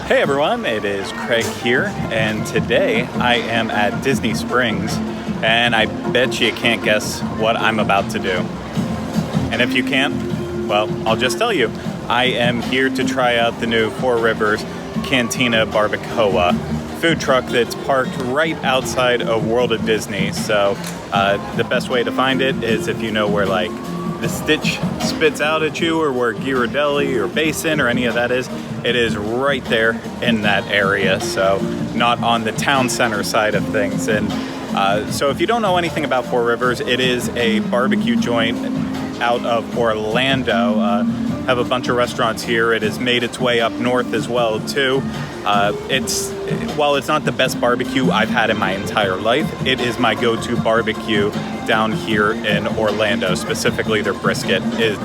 Hey everyone, it is Craig here, and today I am at Disney Springs, and I bet you can't guess what I'm about to do. And if you can't, well, I'll just tell you. I am here to try out the new 4Rivers Cantina Barbacoa food truck that's parked right outside of World of Disney. So the best way to find it is if you know where like the Stitch spits out at you, or where Ghirardelli or Basin or any of that is. It is right there in that area, so not on the town center side of things. And so if you don't know anything about 4Rivers, it is a barbecue joint out of Orlando. Have a bunch of restaurants here. It has made its way up north as well too. While it's not the best barbecue I've had in my entire life, it is my go-to barbecue down here in Orlando. Specifically, their brisket is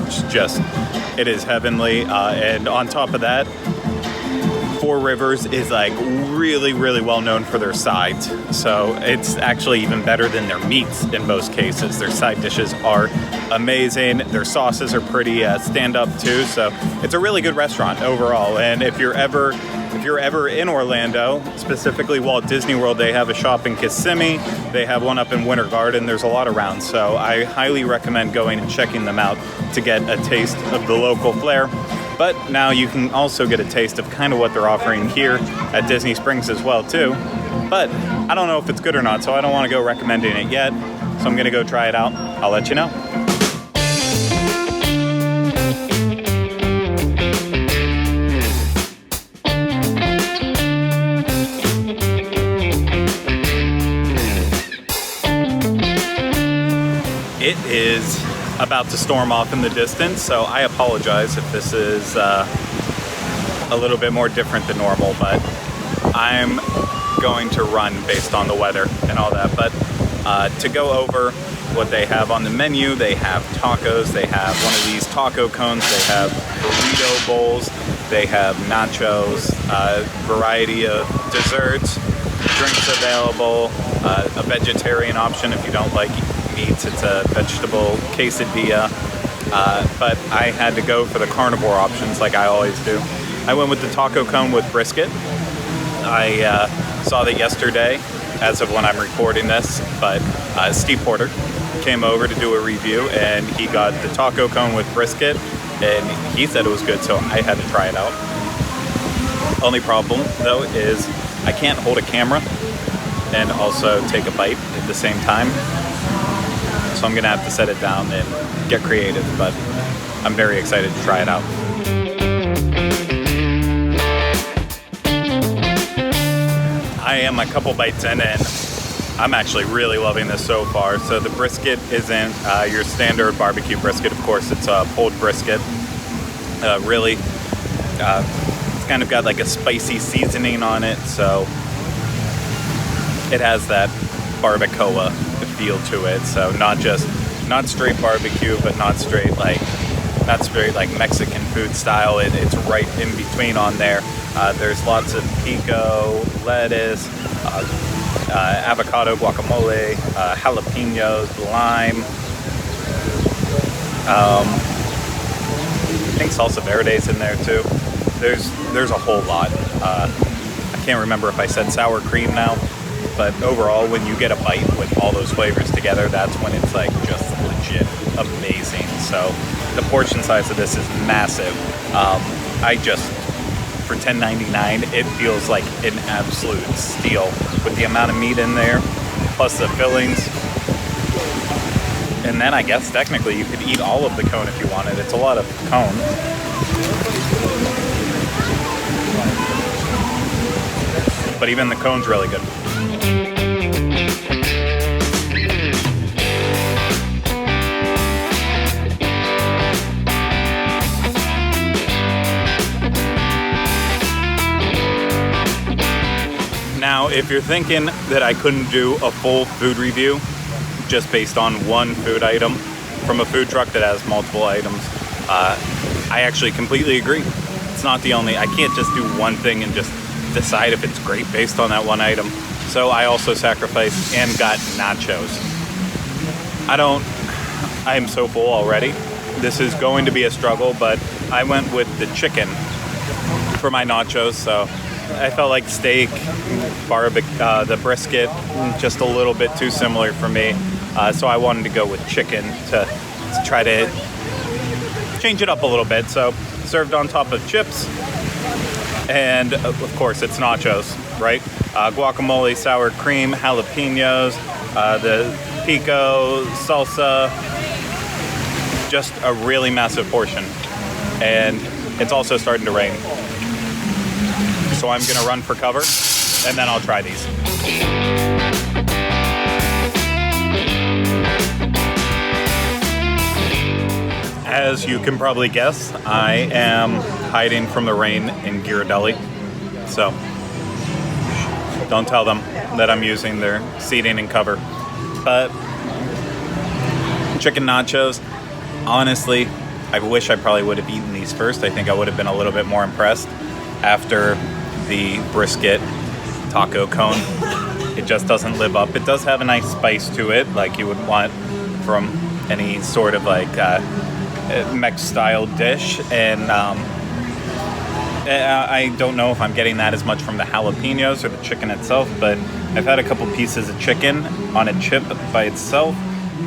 it is heavenly. And on top of that, 4Rivers is like really well known for their sides. So it's actually even better than their meats in most cases. Their side dishes are amazing. Their sauces are pretty stand up too. So it's a really good restaurant overall. And if you're ever in Orlando, specifically Walt Disney World, they have a shop in Kissimmee. They have one up in Winter Garden. There's a lot around. So I highly recommend going and checking them out to get a taste of the local flair. But now you can also get a taste of kind of what they're offering here at Disney Springs as well too. But I don't know if it's good or not, so I don't want to go recommending it yet. So I'm going to go try it out. I'll let you know. It is about to storm off in the distance, so I apologize if this is a little bit more different than normal, but I'm going to run based on the weather and all that. But to go over what they have on the menu, they have tacos, they have one of these taco cones, they have burrito bowls, they have nachos, variety of desserts, drinks available, a vegetarian option if you don't like meats. It's a vegetable quesadilla, but I had to go for the carnivore options like I always do. I went with the taco cone with brisket. I saw that yesterday, as of when I'm recording this, but Steve Porter came over to do a review, and he got the taco cone with brisket, and he said it was good, so I had to try it out. Only problem, though, is I can't hold a camera and also take a bite at the same time. So I'm going to have to set it down and get creative, but I'm very excited to try it out. I am a couple bites in, and I'm actually really loving this so far. So the brisket isn't your standard barbecue brisket. Of course, it's a pulled brisket. It's kind of got like a spicy seasoning on it, so it has that barbacoa feel to it. So not straight barbecue, but not straight like Mexican food style. It's right in between on there. There's lots of pico, lettuce, avocado, guacamole, jalapenos, lime. I think salsa verde's in there too. There's a whole lot. I can't remember if I said sour cream now. But overall, when you get a bite with all those flavors together, that's when it's like just legit amazing. So the portion size of this is massive. For $10.99, it feels like an absolute steal with the amount of meat in there, plus the fillings. And then I guess technically you could eat all of the cone if you wanted. It's a lot of cone. But even the cone's really good. Now, if you're thinking that I couldn't do a full food review just based on one food item from a food truck that has multiple items, I actually completely agree. It's not the only, I can't just do one thing and just decide if it's great based on that one item. So I also sacrificed and got nachos. I am so full already. This is going to be a struggle, but I went with the chicken for my nachos. So I felt like steak, the brisket, just a little bit too similar for me. So I wanted to go with chicken to try to change it up a little bit. So served on top of chips, and of course it's nachos, right? Guacamole, sour cream, jalapenos, the pico, salsa, just a really massive portion. And it's also starting to rain. So I'm gonna run for cover, and then I'll try these. As you can probably guess, I am hiding from the rain in Ghirardelli. So don't tell them that I'm using their seating and cover. But chicken nachos, honestly, I wish I probably would have eaten these first. I think I would have been a little bit more impressed after the brisket taco cone. It just doesn't live up. It does have a nice spice to it, like you would want from any sort of like Mex-style dish. And I don't know if I'm getting that as much from the jalapenos or the chicken itself, but I've had a couple pieces of chicken on a chip by itself,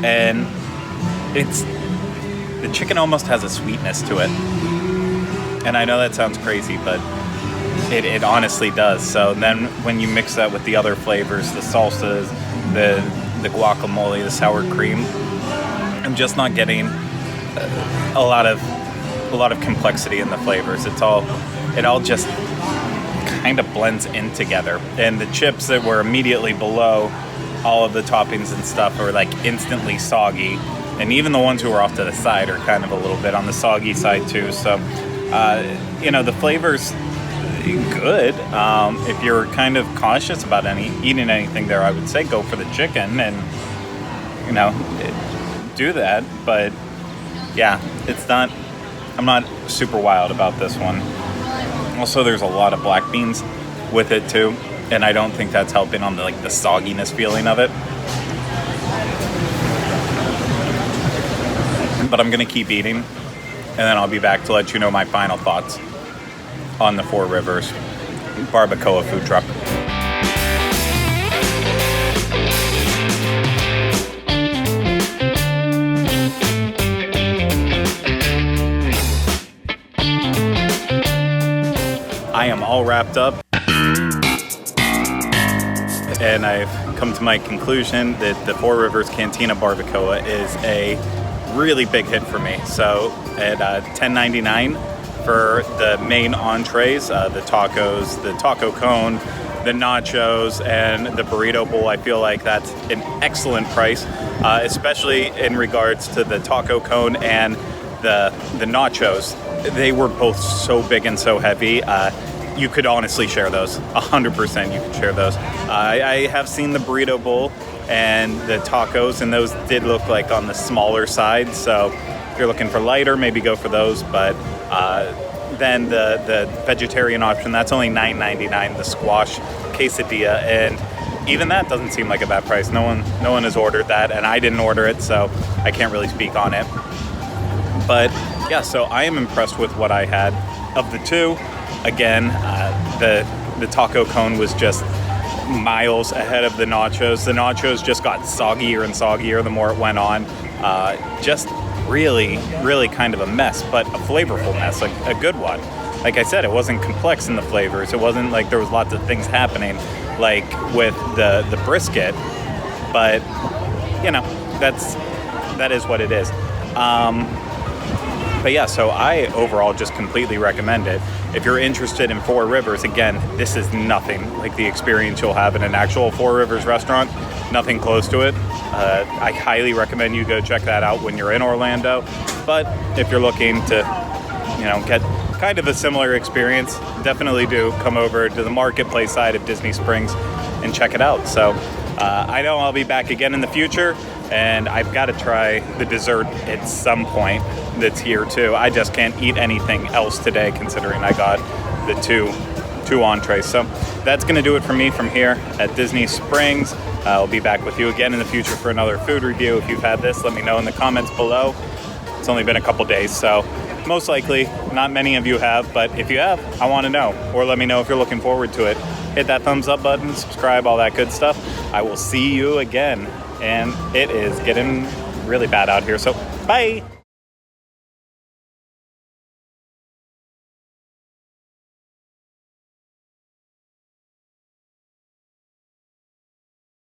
and the chicken almost has a sweetness to it. And I know that sounds crazy, but it honestly does. So then when you mix that with the other flavors, the salsas, the guacamole, the sour cream, I'm just not getting a lot of complexity in the flavors. It all just kind of blends in together. And the chips that were immediately below all of the toppings and stuff are like instantly soggy. And even the ones who are off to the side are kind of a little bit on the soggy side too. So, the flavor's good. If you're kind of cautious about eating anything there, I would say go for the chicken and, do that. But yeah, I'm not super wild about this one. Also, there's a lot of black beans with it too. And I don't think that's helping on the sogginess feeling of it. But I'm going to keep eating, and then I'll be back to let you know my final thoughts on the 4Rivers Barbacoa Food Truck. I am all wrapped up, and I've come to my conclusion that the 4Rivers Cantina Barbacoa is a really big hit for me. So at $10.99 for the main entrees, the tacos, the taco cone, the nachos, and the burrito bowl, I feel like that's an excellent price, especially in regards to the taco cone and the nachos. They were both so big and so heavy. You could honestly share those. 100% you could share those. I have seen the burrito bowl and the tacos, and those did look like on the smaller side. So if you're looking for lighter, maybe go for those. But then the vegetarian option, that's only $9.99, the squash quesadilla, and even that doesn't seem like a bad price. No one has ordered that, and I didn't order it, so I can't really speak on it. But yeah, so I am impressed with what I had. Of the two, again, the taco cone was just miles ahead of the nachos. The nachos just got soggier and soggier the more it went on. Just really, really kind of a mess, but a flavorful mess, like a good one. Like I said, it wasn't complex in the flavors. It wasn't like there was lots of things happening like with the brisket, but that is what it is. But yeah, so I overall just completely recommend it. If you're interested in 4Rivers, again, this is nothing like the experience you'll have in an actual 4Rivers restaurant. Nothing close to it. I highly recommend you go check that out when you're in Orlando. But if you're looking to, get kind of a similar experience, definitely do come over to the marketplace side of Disney Springs and check it out. So I know I'll be back again in the future, and I've got to try the dessert at some point that's here too. I just can't eat anything else today, considering I got the two entrees. So that's going to do it for me from here at Disney Springs. I'll be back with you again in the future for another food review. If you've had this, let me know in the comments below. It's only been a couple days, so Most likely, not many of you have, but if you have, I want to know. Or let me know if you're looking forward to it. Hit that thumbs up button, subscribe, all that good stuff. I will see you again. And it is getting really bad out here, so bye!